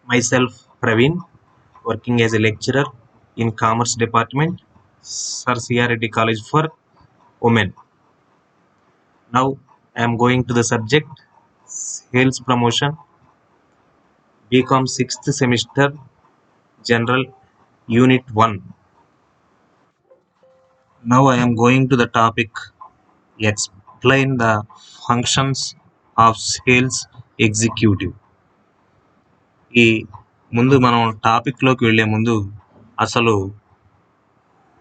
Myself, Praveen, working as a lecturer in Commerce Department, Sir CRT College for Women. Now I am going to the subject Sales Promotion, BCom 6th semester, General Unit 1. Now I am going to the topic Explain the functions of sales executive. ఈ ముందు మనం టాపిక్లోకి వెళ్ళే ముందు అసలు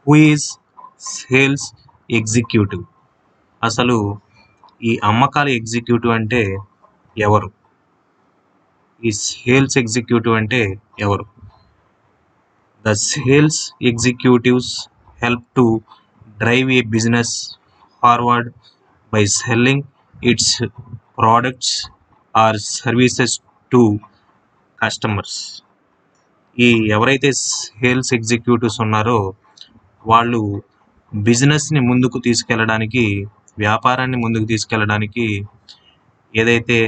who is sales executive, అసలు ఈ అమ్మకాల ఎగ్జిక్యూటివ్ అంటే ఎవరు, ఈ సేల్స్ ఎగ్జిక్యూటివ్ అంటే ఎవరు? The sales executives help to drive a business forward by selling its products or services to customers. ఈ ఎవరైతే సేల్స్ ఎగ్జిక్యూటివ్స్ ఉన్నారో వాళ్ళు బిజినెస్ని ముందుకు తీసుకెళ్ళడానికి, వ్యాపారాన్ని ముందుకు తీసుకెళ్ళడానికి ఏదైతే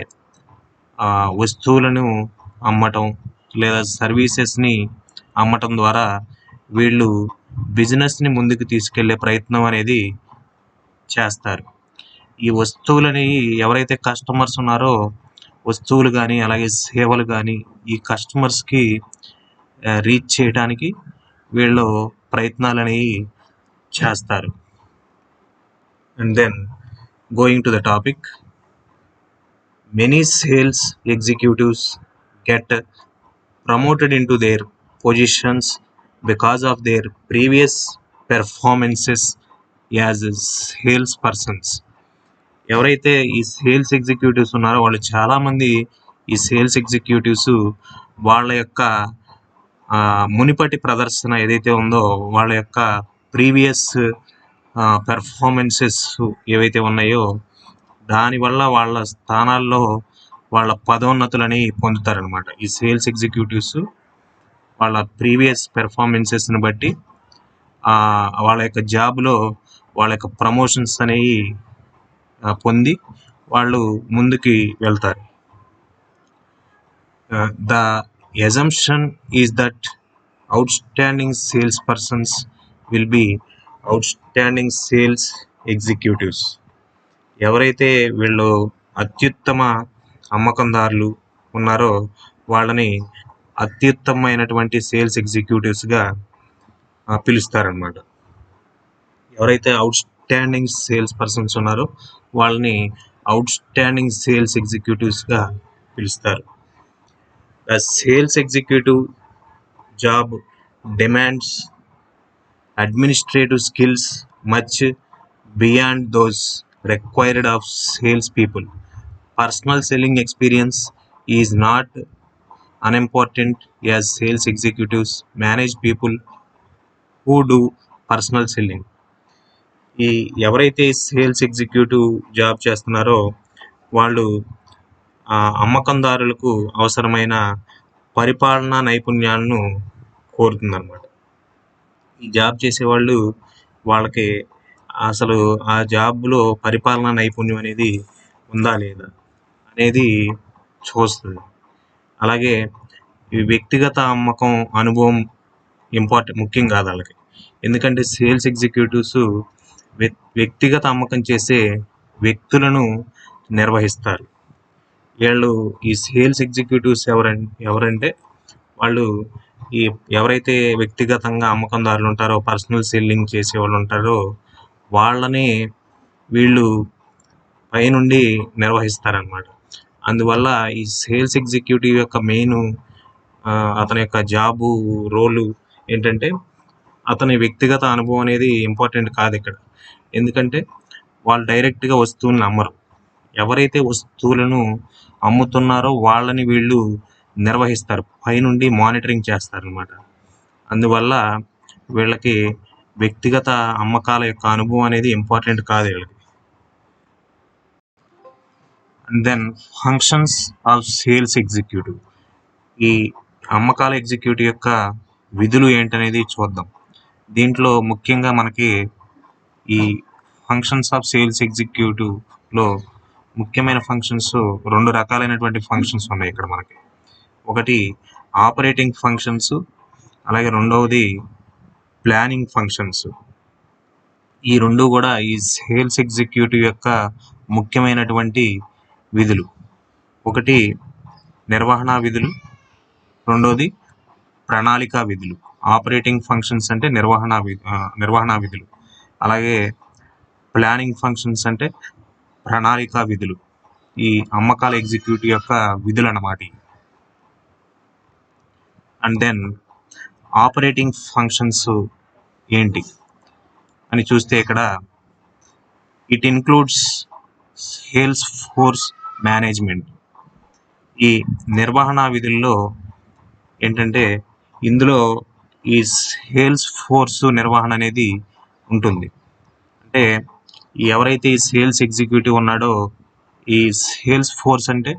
వస్తువులను అమ్మటం లేదా సర్వీసెస్ని అమ్మటం ద్వారా వీళ్ళు బిజినెస్ని ముందుకు తీసుకెళ్లే ప్రయత్నం అనేది చేస్తారు. ఈ వస్తువులని ఎవరైతే కస్టమర్స్ ఉన్నారో వస్తువులు కానీ అలాగే సేవలు కానీ ఈ కస్టమర్స్కి రీచ్ చేయడానికి వీళ్ళు ప్రయత్నాలు అనేవి చేస్తారు. And then going to the topic, many sales executives get promoted in to their positions because of their previous performances as sales persons. ఎవరైతే ఈ సేల్స్ ఎగ్జిక్యూటివ్స్ ఉన్నారో వాళ్ళు చాలామంది ఈ సేల్స్ ఎగ్జిక్యూటివ్స్ వాళ్ళ యొక్క మునిపటి ప్రదర్శన ఏదైతే ఉందో వాళ్ళ యొక్క ప్రీవియస్ పెర్ఫార్మెన్సెస్ ఏవైతే ఉన్నాయో దానివల్ల వాళ్ళ స్థానాల్లో వాళ్ళ పదోన్నతులని పొందుతారనమాట. ఈ సేల్స్ ఎగ్జిక్యూటివ్స్ వాళ్ళ ప్రీవియస్ పెర్ఫార్మెన్సెస్ని బట్టి వాళ్ళ యొక్క జాబ్లో వాళ్ళ యొక్క ప్రమోషన్స్ అనేవి పొంది వాళ్ళు ముందుకి వెళ్తారు. The assumption is that outstanding salespersons will be outstanding sales executives. ఎవరైతే వీళ్ళు అత్యుత్తమ అమ్మకందారులు ఉన్నారో వాళ్ళని అత్యుత్తమైనటువంటి సేల్స్ ఎగ్జిక్యూటివ్స్గా పిలుస్తారనమాట. ఎవరైతే అవుట్స్టాండింగ్ సేల్స్ పర్సన్స్ ఉన్నారో వాళ్ళని అవుట్స్టాండింగ్ సేల్స్ ఎగ్జిక్యూటివ్స్గా పిలుస్తారు. The sales executive job demands administrative skills much beyond those required of salespeople. Personal selling experience is not unimportant as sales executives manage people who do personal selling. ఈ ఎవరైతే sales executive job చేస్తున్నారో వాళ్ళు అమ్మకందారులకు అవసరమైన పరిపాలనా నైపుణ్యాలను కోరుతుందన్నమాట. ఈ job చేసేవాళ్ళు వాళ్ళకి అసలు ఆ జాబ్లో పరిపాలనా నైపుణ్యం అనేది ఉందా లేదా అనేది చూస్తుంది. అలాగే ఈ వ్యక్తిగత అమ్మకం అనుభవం ముఖ్యం కాదు వాళ్ళకి. ఎందుకంటే సేల్స్ ఎగ్జిక్యూటివ్స్ వ్యక్తిగత అమ్మకం చేసే వ్యక్తులను నిర్వహిస్తారు. వీళ్ళు ఈ సేల్స్ ఎగ్జిక్యూటివ్స్ ఎవరంటే వాళ్ళు ఈ ఎవరైతే వ్యక్తిగతంగా అమ్మకందారులు ఉంటారో, పర్సనల్ సెల్లింగ్ చేసే వాళ్ళు ఉంటారో వాళ్ళని వీళ్ళు పైనుండి నిర్వహిస్తారనమాట. అందువల్ల ఈ సేల్స్ ఎగ్జిక్యూటివ్ యొక్క మెయిన్ అతని యొక్క జాబు రోలు ఏంటంటే అతని వ్యక్తిగత అనుభవం అనేది ఇంపార్టెంట్ కాదు ఇక్కడ. ఎందుకంటే వాళ్ళు డైరెక్ట్గా వస్తువులను అమ్మరు. ఎవరైతే వస్తువులను అమ్ముతున్నారో వాళ్ళని వీళ్ళు నిర్వహిస్తారు, పైనుండి మానిటరింగ్ చేస్తారనమాట. అందువల్ల వీళ్ళకి వ్యక్తిగత అమ్మకాల యొక్క అనుభవం అనేది ఇంపార్టెంట్ కాదు వీళ్ళకి. And then functions of sales executive. ఈ అమ్మకాల ఎగ్జిక్యూటివ్ యొక్క విధులు ఏంటనేది చూద్దాం. దీంట్లో ముఖ్యంగా మనకి ఈ ఫంక్షన్స్ ఆఫ్ సేల్స్ ఎగ్జిక్యూటివ్లో ముఖ్యమైన ఫంక్షన్స్ 2 రకాలైనటువంటి ఫంక్షన్స్ ఉన్నాయి ఇక్కడ మనకి. ఒకటి ఆపరేటింగ్ ఫంక్షన్స్, అలాగే రెండవది ప్లానింగ్ ఫంక్షన్స్. ఈ రెండు కూడా ఈ సేల్స్ ఎగ్జిక్యూటివ్ యొక్క ముఖ్యమైనటువంటి విధులు. ఒకటి నిర్వహణ విధులు, రెండోది ప్రణాళికా విధులు. ఆపరేటింగ్ ఫంక్షన్స్ అంటే నిర్వహణ విధులు, అలాగే ప్లానింగ్ ఫంక్షన్స్ అంటే ప్రణాళికా విధులు. ఈ అమ్మకాల ఎగ్జిక్యూటివ్ యొక్క విధులు అన్నమాట. అండ్ దెన్ ఆపరేటింగ్ ఫంక్షన్స్ ఏంటి అని చూస్తే ఇక్కడ it includes sales force management. ఈ నిర్వహణ విధుల్లో ఏంటంటే ఇందులో ఈ సేల్స్ ఫోర్స్ నిర్వహణ అనేది ఉంటుంది. అంటే ఎవరైతే ఈ సేల్స్ ఎగ్జిక్యూటివ్ ఉన్నాడో, ఈ సేల్స్ ఫోర్స్ అంటే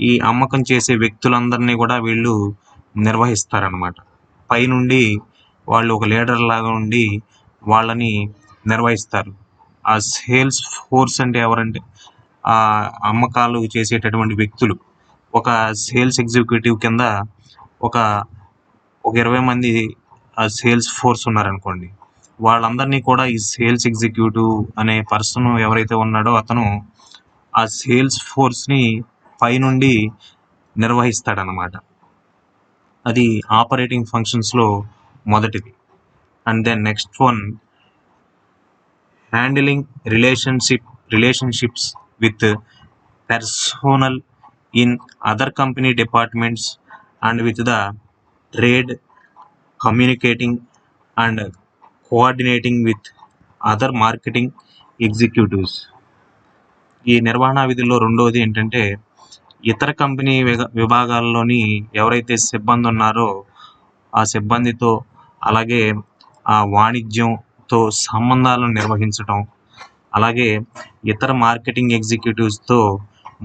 ఈ అమ్మకం చేసే వ్యక్తులందరినీ కూడా వీళ్ళు నిర్వహిస్తారనమాట. పైనుండి వాళ్ళు ఒక లీడర్ లాగా ఉండి వాళ్ళని నిర్వహిస్తారు. ఆ సేల్స్ ఫోర్స్ అంటే ఎవరంటే ఆ అమ్మకాలు చేసేటటువంటి వ్యక్తులు. ఒక సేల్స్ ఎగ్జిక్యూటివ్ కింద ఒక 20 మంది సేల్స్ ఫోర్స్ ఉన్నారనుకోండి. వాళ్ళందరినీ కూడా ఈ సేల్స్ ఎగ్జిక్యూటివ్ అనే పర్సన్ ఎవరైతే ఉన్నాడో అతను ఆ సేల్స్ ఫోర్స్ని పైనుండి నిర్వహిస్తాడనమాట. అది ఆపరేటింగ్ ఫంక్షన్స్లో మొదటిది. And then next one, handling relationships with personnel in other company departments and with the trade, communicating and coordinating with other marketing executives. ఈ నిర్వహణ విధుల్లో రెండోది ఏంటంటే ఇతర కంపెనీ విభాగాల్లోని ఎవరైతే సిబ్బంది ఉన్నారో ఆ సిబ్బందితో, అలాగే ఆ వాణిజ్యంతో సంబంధాలను నిర్వహించడం, అలాగే ఇతర మార్కెటింగ్ ఎగ్జిక్యూటివ్స్తో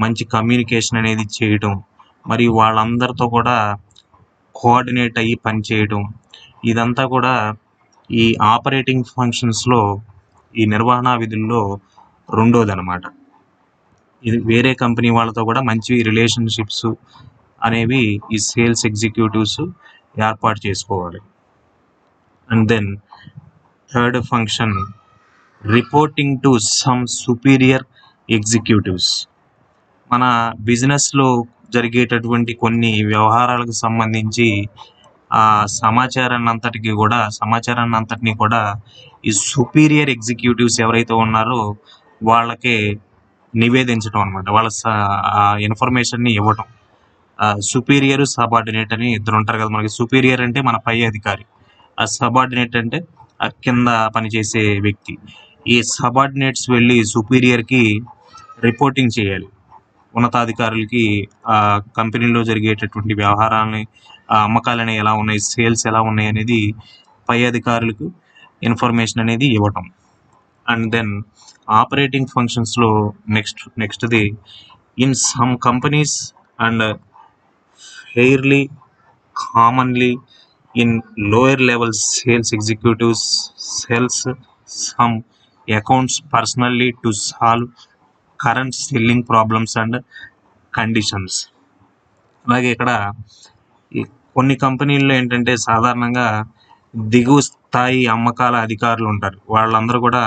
మంచి కమ్యూనికేషన్ అనేది చేయటం, మరియు వాళ్ళందరితో కూడా కోఆర్డినేట్ అయ్యి పనిచేయటం, ఇదంతా కూడా ఈ ఆపరేటింగ్ ఫంక్షన్స్లో ఈ నిర్వహణ విధుల్లో రెండోది అనమాట. ఇది వేరే కంపెనీ వాళ్ళతో కూడా మంచి రిలేషన్షిప్స్ అనేవి ఈ సేల్స్ ఎగ్జిక్యూటివ్స్ ఏర్పాటు చేసుకోవాలి. And then third function, reporting to some superior executives. మన బిజినెస్లో జరిగేటటువంటి కొన్ని వ్యవహారాలకు సంబంధించి ఆ సమాచారాన్ని అంతటిని కూడా ఈ సుపీరియర్ ఎగ్జిక్యూటివ్స్ ఎవరైతే ఉన్నారో వాళ్ళకే నివేదించడం అనమాట. వాళ్ళ ఇన్ఫర్మేషన్ని ఇవ్వటం. సుపీరియర్, సబార్డినేట్ అని ఇద్దరు ఉంటారు కదా మనకి. సుపీరియర్ అంటే మన పై అధికారి, ఆ సబార్డినేట్ అంటే ఆ కింద పనిచేసే వ్యక్తి. ఈ సబార్డినేట్స్ వెళ్ళి సుపీరియర్కి రిపోర్టింగ్ చేయాలి. ఉన్నతాధికారులకి ఆ కంపెనీలో జరిగేటటువంటి వ్యవహారాలని, అమ్మకాలని ఎలా ఉన్నాయి, సేల్స్ ఎలా ఉన్నాయి అనేది పై అధికారులకు ఇన్ఫర్మేషన్ అనేది ఇవ్వటం. అండ్ దెన్ ఆపరేటింగ్ ఫంక్షన్స్లో నెక్స్ట్ది, in some companies and fairly commonly in lower level sales executives sells some accounts personally to solve current selling problems and conditions. అలాగే ఇక్కడ కొన్ని కంపెనీల్లో ఏంటంటే సాధారణంగా దిగువ స్థాయి అమ్మకాల అధికారులు ఉంటారు. వాళ్ళందరూ కూడా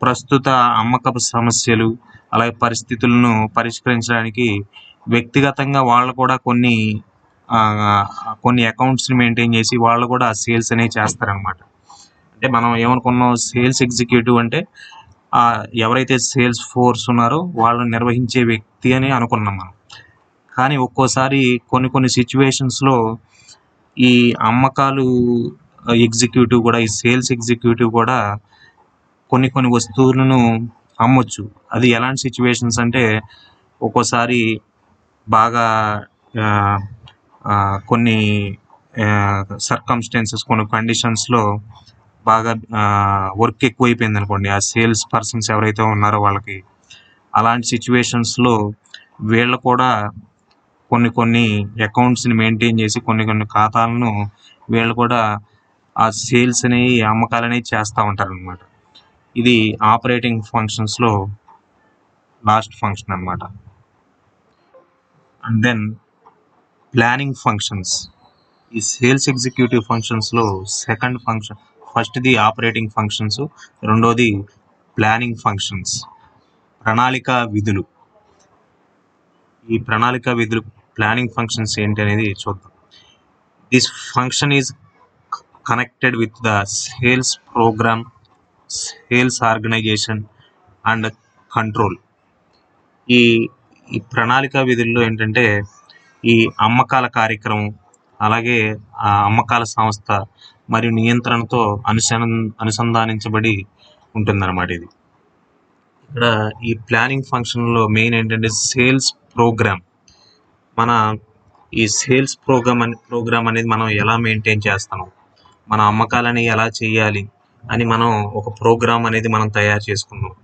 ప్రస్తుత అమ్మకపు సమస్యలు, అలాగే పరిస్థితులను పరిష్కరించడానికి వ్యక్తిగతంగా వాళ్ళు కూడా కొన్ని అకౌంట్స్ని మెయింటైన్ చేసి వాళ్ళు కూడా సేల్స్ అనేవి చేస్తారనమాట. అంటే మనం ఏమనుకున్నాం, సేల్స్ ఎగ్జిక్యూటివ్ అంటే ఎవరైతే సేల్స్ ఫోర్స్ ఉన్నారో వాళ్ళని నిర్వహించే వ్యక్తి అని అనుకున్నాం మనం. కానీ ఒక్కోసారి కొన్ని సిచ్యువేషన్స్లో ఈ అమ్మకాలు ఎగ్జిక్యూటివ్ కూడా, ఈ సేల్స్ ఎగ్జిక్యూటివ్ కూడా కొన్ని వస్తువులను అమ్మొచ్చు. అది ఎలాంటి సిచ్యువేషన్స్ అంటే ఒక్కోసారి బాగా కొన్ని సర్కమ్స్టెన్సెస్, కొన్ని కండిషన్స్లో బాగా వర్క్ ఎక్కువైపోయింది అనుకోండి ఆ సేల్స్ పర్సన్స్ ఎవరైతే ఉన్నారో వాళ్ళకి. అలాంటి సిచ్యువేషన్స్లో వీళ్ళు కూడా కొన్ని అకౌంట్స్ని మెయింటైన్ చేసి కొన్ని ఖాతాలను వీళ్ళు కూడా ఆ సేల్స్ అనేవి, అమ్మకాలు అనేవి చేస్తూ ఉంటారు అనమాట. ఇది ఆపరేటింగ్ ఫంక్షన్స్లో లాస్ట్ ఫంక్షన్ అనమాట. And then planning functions. ఈ సేల్స్ ఎగ్జిక్యూటివ్ ఫంక్షన్స్లో సెకండ్ ఫంక్షన్, ఫస్ట్ది ఆపరేటింగ్ ఫంక్షన్స్, రెండోది ప్లానింగ్ ఫంక్షన్స్, ప్రణాళిక విధులు. ఈ ప్రణాళిక విధులు ప్లానింగ్ ఫంక్షన్స్ ఏంటి అనేది చూద్దాం. This function is connected with the sales program, sales organization and control. ఈ ఈ ప్రణాళిక విధుల్లో ఏంటంటే ఈ అమ్మకాల కార్యక్రమం, అలాగే ఆ అమ్మకాల సంస్థ మరియు నియంత్రణతో అనుసంధానించబడి ఉంటుందన్నమాట. ఇది ఇక్కడ ఈ ప్లానింగ్ ఫంక్షన్లో మెయిన్ ఏంటంటే సేల్స్ ప్రోగ్రామ్. మన ఈ సేల్స్ ప్రోగ్రామ్ అనేది మనం ఎలా మెయింటైన్ చేస్తాం, మన అమ్మకాలని ఎలా చేయాలి అని మనం ఒక ప్రోగ్రామ్ అనేది మనం తయారు చేసుకున్నాం.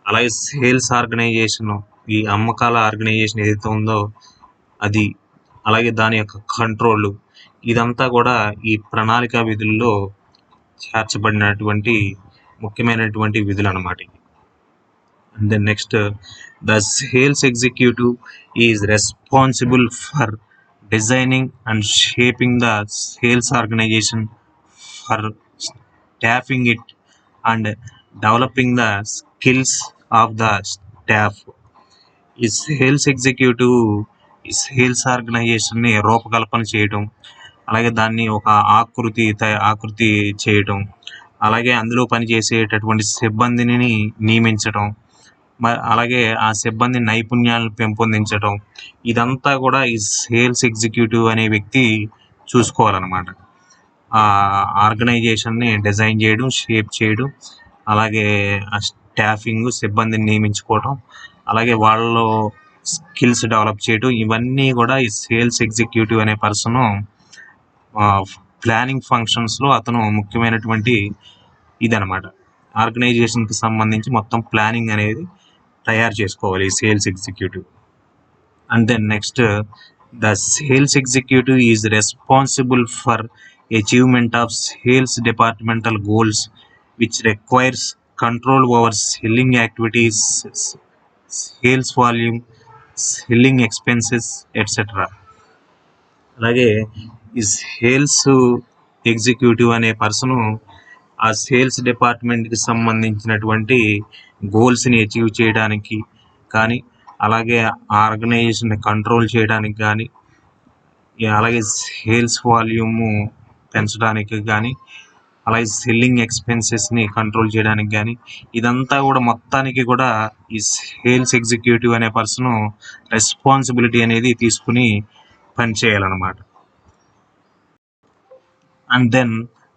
అలాగే సేల్స్ ఆర్గనైజేషన్, ఈ అమ్మకాల ఆర్గనైజేషన్ ఏదైతే ఉందో అది, అలాగే దాని యొక్క కంట్రోల్, ఇదంతా కూడా ఈ ప్రణాళిక విధుల్లో చేర్చబడినటువంటి ముఖ్యమైనటువంటి విధులు అన్నమాట. And then next, the sales executive is responsible for designing and shaping the sales organization, for staffing it and developing the skills of the staff. ఈ సేల్స్ ఎగ్జిక్యూటివ్ ఈ సేల్స్ ఆర్గనైజేషన్ని రూపకల్పన చేయటం, అలాగే దాన్ని ఒక ఆకృతి చేయటం, అలాగే అందులో పనిచేసేటటువంటి సిబ్బందిని నియమించటం, అలాగే ఆ సిబ్బంది నైపుణ్యాలను పెంపొందించటం, ఇదంతా కూడా ఈ సేల్స్ ఎగ్జిక్యూటివ్ అనే వ్యక్తి చూసుకోవాలన్నమాట. ఆ ఆర్గనైజేషన్ని డిజైన్ చేయడం, షేప్ చేయడం, అలాగే ఆ స్టాఫింగ్, సిబ్బందిని నియమించుకోవటం, అలాగే వాళ్ళలో స్కిల్స్ డెవలప్ చేయడం, ఇవన్నీ కూడా ఈ సేల్స్ ఎగ్జిక్యూటివ్ అనే పర్సన్ ప్లానింగ్ ఫంక్షన్స్లో అతను ముఖ్యమైనటువంటి ఇదనమాట. ఆర్గనైజేషన్కి సంబంధించి మొత్తం ప్లానింగ్ అనేది తయారు చేసుకోవాలి ఈ sales executive. And then next, the sales executive is responsible for achievement of sales departmental goals which requires control over selling activities, sales volume, selling expenses etcetera. అలాగే ఈ సేల్స్ ఎగ్జిక్యూటివ్ అనే పర్సను ఆ sales డిపార్ట్మెంట్కి సంబంధించినటువంటి గోల్స్ని achieve చేయడానికి కానీ, అలాగే organisation control చేయడానికి కానీ, అలాగే సేల్స్ వాల్యూము పెంచడానికి కానీ, అలాగే సెల్లింగ్ ఎక్స్పెన్సెస్ని కంట్రోల్ చేయడానికి కానీ, ఇదంతా కూడా మొత్తానికి కూడా ఈ సేల్స్ ఎగ్జిక్యూటివ్ అనే పర్సన్ రెస్పాన్సిబిలిటీ అనేది తీసుకుని పనిచేయాలన్నమాట. And then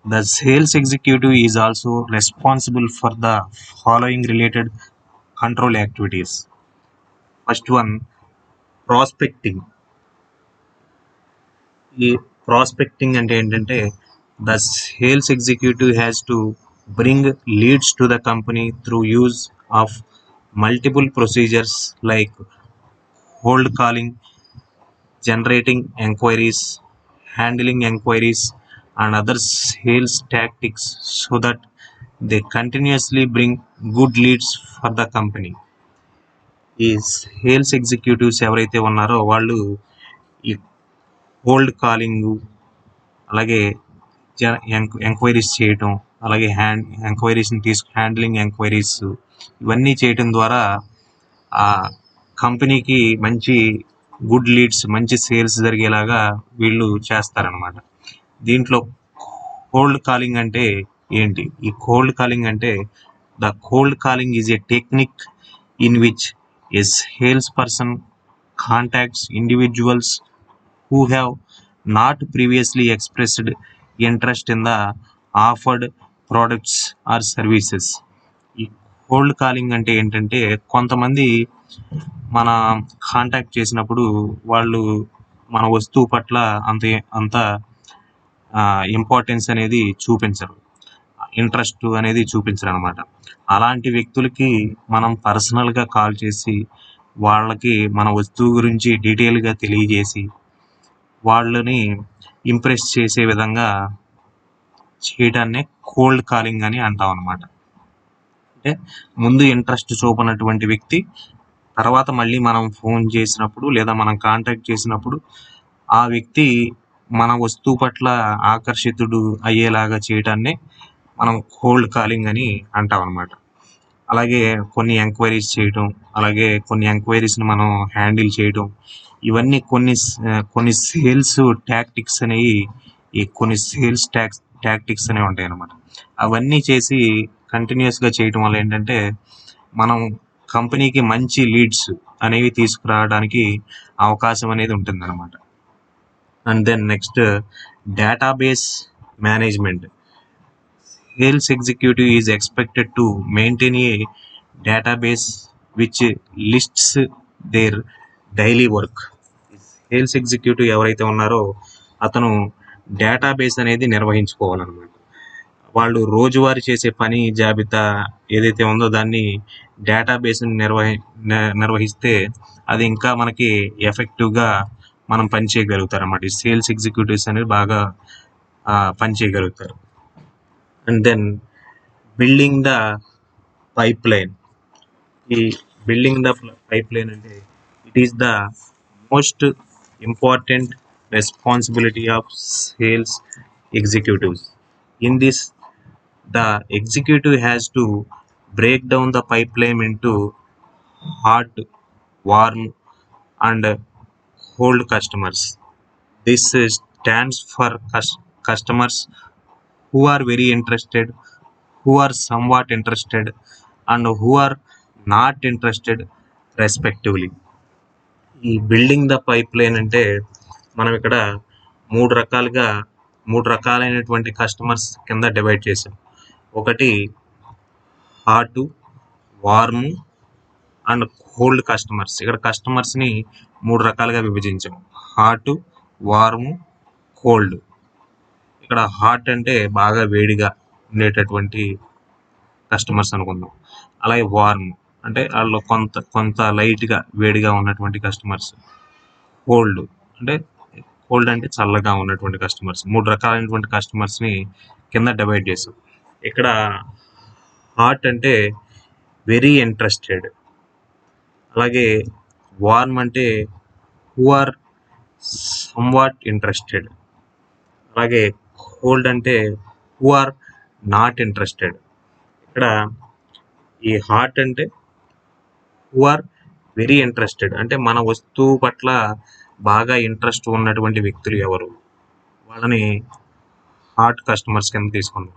the sales executive is also responsible for the following related control activities. First one, prospecting. ఈ ప్రాస్పెక్టింగ్ అంటే ఏంటంటే the sales executive has to bring leads to the company through use of multiple procedures like cold calling, generating enquiries, handling enquiries and other sales tactics so that they continuously bring good leads for the company. ఈ sales executives ఎవరైతే ఉన్నారో వాళ్ళు ఈ cold calling, అలాగే enquiries చేయటం, అలాగే ఎంక్వైరీస్ని handling enquiries, ఇవన్నీ చేయటం ద్వారా ఆ కంపెనీకి మంచి గుడ్ లీడ్స్, మంచి సేల్స్ జరిగేలాగా వీళ్ళు చేస్తారనమాట. దీంట్లో కోల్డ్ కాలింగ్ అంటే ఏంటి? ఈ కోల్డ్ కాలింగ్ అంటే the cold calling is a technique in which A sales person contacts individuals who have not previously expressed interest in the offered products or services. ఈ cold calling అంటే ఏంటంటే కొంతమంది మన contact చేసినప్పుడు వాళ్ళు మన వస్తువు పట్ల అంత ఇంపార్టెన్స్ అనేది చూపించరు, ఇంట్రెస్ట్ అనేది చూపించరు అనమాట. అలాంటి వ్యక్తులకి మనం పర్సనల్గా కాల్ చేసి వాళ్ళకి మన వస్తువు గురించి డీటెయిల్గా తెలియజేసి వాళ్ళని ఇంప్రెస్ చేసే విధంగా చేయడాన్నే కోల్డ్ కాలింగ్ అని అంటాం అనమాట. అంటే ముందు ఇంట్రెస్ట్ చూపనటువంటి వ్యక్తి తర్వాత మళ్ళీ మనం ఫోన్ చేసినప్పుడు లేదా మనం కాంటాక్ట్ చేసినప్పుడు ఆ వ్యక్తి మన వస్తువు పట్ల ఆకర్షితుడు అయ్యేలాగా చేయటాన్ని మనం కోల్డ్ కాలింగ్ అని అంటాం అనమాట. అలాగే కొన్ని ఎంక్వైరీస్ చేయటం, అలాగే కొన్ని ఎంక్వైరీస్ని మనం హ్యాండిల్ చేయటం, ఇవన్నీ కొన్ని సేల్స్ టాక్టిక్స్ అనేవి, ఈ కొన్ని సేల్స్ టాక్టిక్స్ అనేవి ఉంటాయి అన్నమాట. అవన్నీ చేసి కంటిన్యూస్గా చేయటం వల్ల ఏంటంటే మనం కంపెనీకి మంచి లీడ్స్ అనేవి తీసుకురావడానికి అవకాశం అనేది ఉంటుంది అనమాట. And then next, database management. Sales executive is expected to maintain a database which lists their daily work. Sales executive ఎవరైతే ఉన్నారో అతను డేటాబేస్ అనేది నిర్వహించుకోవాలన్నమాట. వాళ్ళు రోజువారీ చేసే పని జాబితా ఏదైతే ఉందో దాన్ని డేటాబేస్ని నిర్వహిస్తే అది ఇంకా మనకి ఎఫెక్టివ్గా మనం పని చేయగలుగుతారు అన్నమాట. ఈ సేల్స్ ఎగ్జిక్యూటివ్స్ అనేది బాగా పని చేయగలుగుతారు. And then building the pipeline. ఈ బిల్డింగ్ ద పైప్లైన్ అంటే it is the most important responsibility of sales executives. In this, the executive has to break down the pipeline into hot, warm, and cold customers. This stands for customers who are very interested, who are somewhat interested, and who are not interested respectively. ఈ building the pipe line అంటే మనం ఇక్కడ మూడు రకాలైనటువంటి customers కింద divide చేసాం. ఒకటి hot, warm and cold customers. ఇక్కడ కస్టమర్స్ని 3 రకాలుగా విభజించాం: హాట్, వార్మ్, కోల్డ్. ఇక్కడ హాట్ అంటే బాగా వేడిగా ఉండేటటువంటి కస్టమర్స్ అనుకుందాం. అలాగే వార్మ్ అంటే వాళ్ళు కొంత లైట్గా వేడిగా ఉన్నటువంటి కస్టమర్స్. కోల్డ్ అంటే చల్లగా ఉన్నటువంటి కస్టమర్స్. 3 రకాలైనటువంటి కస్టమర్స్ని కింద డివైడ్ చేసాం. ఇక్కడ హాట్ అంటే వెరీ ఇంట్రెస్టెడ్, అలాగే వార్మ్ అంటే హూ ఆర్ సమ్వాట్ ఇంట్రెస్టెడ్, అలాగే కోల్డ్ అంటే హూ ఆర్ నాట్ ఇంట్రెస్టెడ్. ఇక్కడ ఈ హాట్ అంటే హూ ఆర్ వెరీ ఇంట్రెస్టెడ్, అంటే మన వస్తువు పట్ల బాగా ఇంట్రెస్ట్ ఉన్నటువంటి వ్యక్తులు ఎవరు, వాళ్ళని హాట్ కస్టమర్స్ కింద తీసుకున్నాం.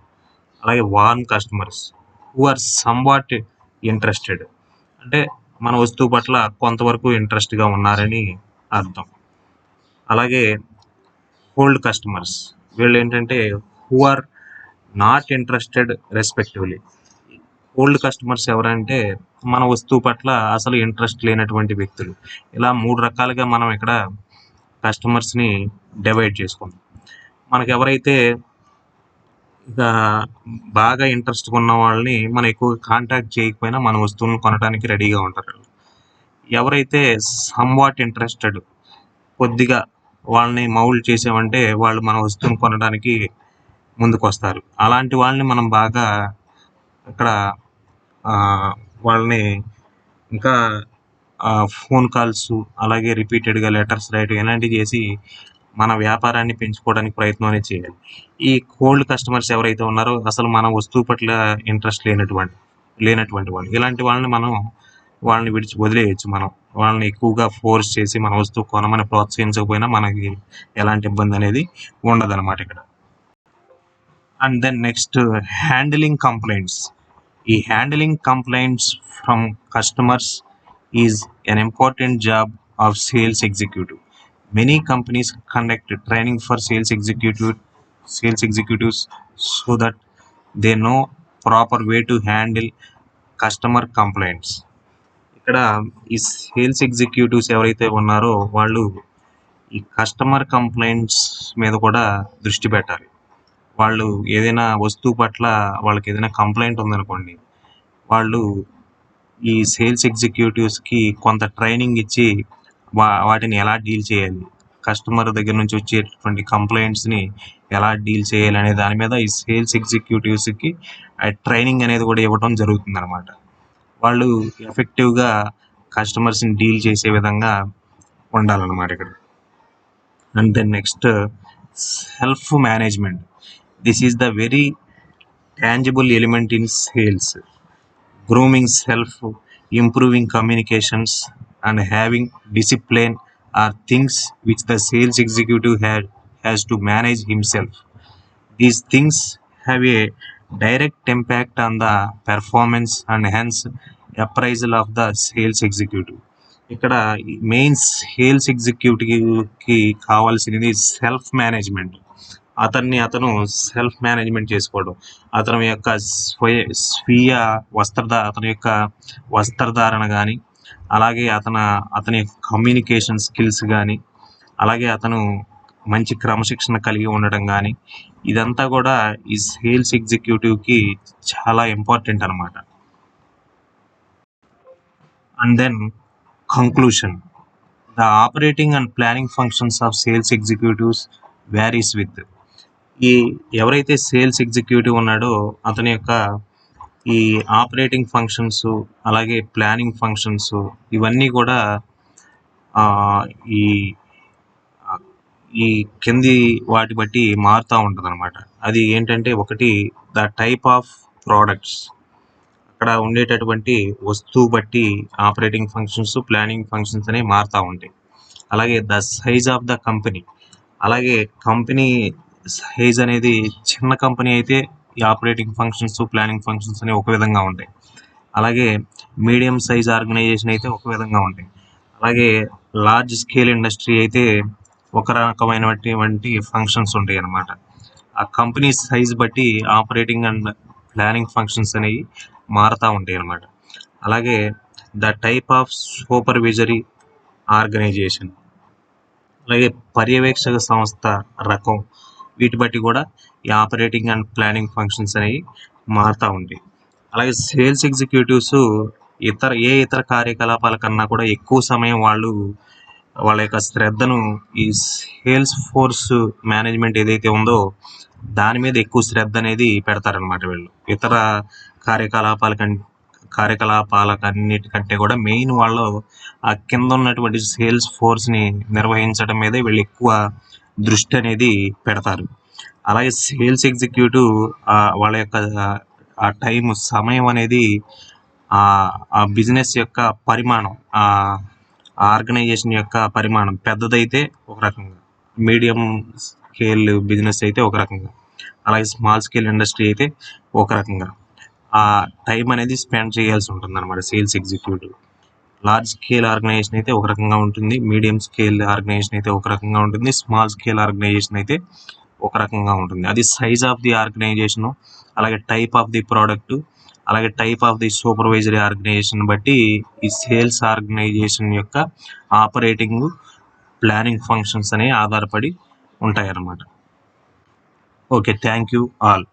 అలాగే warm customers who are somewhat interested, అంటే మన వస్తువు పట్ల కొంతవరకు ఇంట్రెస్ట్గా ఉన్నారని అర్థం. అలాగే కోల్డ్ కస్టమర్స్, వీళ్ళు ఏంటంటే who are not interested respectively. Cold customers ఎవరంటే మన వస్తువు పట్ల అసలు ఇంట్రెస్ట్ లేనటువంటి వ్యక్తులు. ఇలా 3 రకాలుగా మనం ఇక్కడ కస్టమర్స్ని డివైడ్ చేసుకున్నాం. మనకు ఎవరైతే ఇక బాగా ఇంట్రెస్ట్ ఉన్న వాళ్ళని మనం ఎక్కువ కాంటాక్ట్ చేయకపోయినా మన వస్తువులను కొనడానికి రెడీగా ఉంటారు. ఎవరైతే సమ్వాట్ ఇంట్రెస్టెడ్, కొద్దిగా వాళ్ళని మౌల్డ్ చేసామంటే వాళ్ళు మన వస్తువును కొనడానికి ముందుకు వస్తారు. అలాంటి వాళ్ళని మనం బాగా ఇక్కడ వాళ్ళని ఇంకా ఫోన్ కాల్స్, అలాగే రిపీటెడ్గా లెటర్స్ రాయటం ఇలాంటివి చేసి మన వ్యాపారాన్ని పెంచుకోవడానికి ప్రయత్నం అనేది చేయాలి. ఈ కోల్డ్ కస్టమర్స్ ఎవరైతే ఉన్నారో అసలు మన వస్తువు పట్ల ఇంట్రెస్ట్ లేనటువంటి వాళ్ళు, ఇలాంటి వాళ్ళని వదిలేయచ్చు. మనం వాళ్ళని ఎక్కువగా ఫోర్స్ చేసి మన వస్తువు కొనమని ప్రోత్సహించకపోయినా మనకి ఎలాంటి ఇబ్బంది అనేది ఉండదన్నమాట ఇక్కడ. And then next, handling complaints. ఈ handling complaints from customers is an important job of sales executive. Many companies conduct training for sales executives so that they know proper way to handle customer complaints. ఇక్కడ ఈ sales executives ఎవరైతే ఉన్నారో వాళ్ళు ఈ customer complaints మీద కూడా దృష్టి పెట్టాలి. వాళ్ళు ఏదైనా వస్తువు పట్ల వాళ్ళకి ఏదైనా కంప్లైంట్ ఉందనుకోండి, వాళ్ళు ఈ సేల్స్ ఎగ్జిక్యూటివ్స్కి కొంత ట్రైనింగ్ ఇచ్చి వాటిని ఎలా డీల్ చేయాలి, కస్టమర్ దగ్గర నుంచి వచ్చేటువంటి కంప్లైంట్స్ని ఎలా డీల్ చేయాలి అనే దాని మీద ఈ సేల్స్ ఎగ్జిక్యూటివ్స్కి ట్రైనింగ్ అనేది కూడా ఇవ్వడం జరుగుతుంది అనమాట. వాళ్ళు ఎఫెక్టివ్గా కస్టమర్స్ని డీల్ చేసే విధంగా ఉండాలన్నమాట ఇక్కడ. And then next, self-management. This is the very tangible element in sales. Grooming self, improving communications, and having discipline are things which the sales executive has to manage himself. These things have a direct impact on the performance and hence appraisal of the sales executive. ఇక్కడ main sales ఎగ్జిక్యూటివ్కి కావాల్సినది self management. అతను self management చేసుకోవడం, అతని యొక్క స్వీయ అతని యొక్క వస్త్రధారణ కానీ, అలాగే అతని కమ్యూనికేషన్ స్కిల్స్ కానీ, అలాగే అతను మంచి క్రమశిక్షణ కలిగి ఉండడం కానీ, ఇదంతా కూడా ఈ సేల్స్ ఎగ్జిక్యూటివ్కి చాలా ఇంపార్టెంట్ అనమాట. And then conclusion. The operating and planning functions of sales executives varies with. ఎవరైతే సేల్స్ ఎగ్జిక్యూటివ్ ఉన్నాడో అతని యొక్క ఈ ఆపరేటింగ్ ఫంక్షన్స్, అలాగే ప్లానింగ్ ఫంక్షన్స్, ఇవన్నీ కూడా ఈ కింది వాటి బట్టి మారుతూ ఉంటుంది అనమాట. అది ఏంటంటే, ఒకటి ద టైప్ ఆఫ్ ప్రోడక్ట్స్, అక్కడ ఉండేటటువంటి వస్తువు బట్టి ఆపరేటింగ్ ఫంక్షన్స్, ప్లానింగ్ ఫంక్షన్స్ అనేవి మారుతూ ఉంటాయి. అలాగే the size of the company, అలాగే కంపెనీ సైజ్ అనేది చిన్న కంపెనీ అయితే ఈ ఆపరేటింగ్ ఫంక్షన్స్, ప్లానింగ్ ఫంక్షన్స్ అనేవి ఒక విధంగా ఉంటాయి. అలాగే మీడియం సైజ్ ఆర్గనైజేషన్ అయితే ఒక విధంగా ఉంటాయి. అలాగే లార్జ్ స్కేల్ ఇండస్ట్రీ అయితే ఒక రకమైనటువంటి ఫంక్షన్స్ ఉంటాయి అన్నమాట. ఆ కంపెనీ సైజ్ బట్టి ఆపరేటింగ్ అండ్ ప్లానింగ్ ఫంక్షన్స్ అనేవి మారుతూ ఉంటాయి అన్నమాట. అలాగే the type of supervisory organization, అలాగే పర్యవేక్షక సంస్థ రకం, వీటి బట్టి కూడా ఈ ఆపరేటింగ్ అండ్ ప్లానింగ్ ఫంక్షన్స్ అనేవి మారుతూ ఉంటాయి. అలాగే సేల్స్ ఎగ్జిక్యూటివ్స్ ఇతర కార్యకలాపాల కన్నా కూడా ఎక్కువ సమయం వాళ్ళ యొక్క శ్రద్ధను ఈ సేల్స్ ఫోర్స్ మేనేజ్మెంట్ ఏదైతే ఉందో దాని మీద ఎక్కువ శ్రద్ధ అనేది పెడతారనమాట వీళ్ళు. ఇతర కార్యకలాపాలకన్నిటికంటే కూడా మెయిన్ వాళ్ళు ఆ కింద ఉన్నటువంటి సేల్స్ ఫోర్స్ని నిర్వహించడం మీదే వీళ్ళు ఎక్కువ దృష్టి అనేది పెడతారు. అలాగే సేల్స్ ఎగ్జిక్యూటివ్ వాళ్ళ యొక్క ఆ సమయం అనేది ఆ బిజినెస్ యొక్క పరిమాణం, ఆ ఆర్గనైజేషన్ యొక్క పరిమాణం పెద్దదైతే ఒక రకంగా, మీడియం స్కేల్ బిజినెస్ అయితే ఒక రకంగా, అలాగే స్మాల్ స్కేల్ ఇండస్ట్రీ అయితే ఒక రకంగా ఆ టైం అనేది స్పెండ్ చేయాల్సి ఉంటుంది అనమాట sales executive. Large scale organization అయితే ఒక రకంగా ఉంటుంది, మీడియం స్కేల్ ఆర్గనైజేషన్ అయితే ఒక రకంగా ఉంటుంది, స్మాల్ స్కేల్ ఆర్గనైజేషన్ అయితే ఒక రకంగా ఉంటుంది. అది సైజ్ ఆఫ్ ది ఆర్గనైజేషను, అలాగే టైప్ ఆఫ్ ది ప్రోడక్ట్, అలాగే type of the supervisory organization బట్టి ఈ సేల్స్ ఆర్గనైజేషన్ యొక్క ఆపరేటింగ్, ప్లానింగ్ ఫంక్షన్స్ అనేవి ఆధారపడి ఉంటాయి అన్నమాట. Okay, thank you all.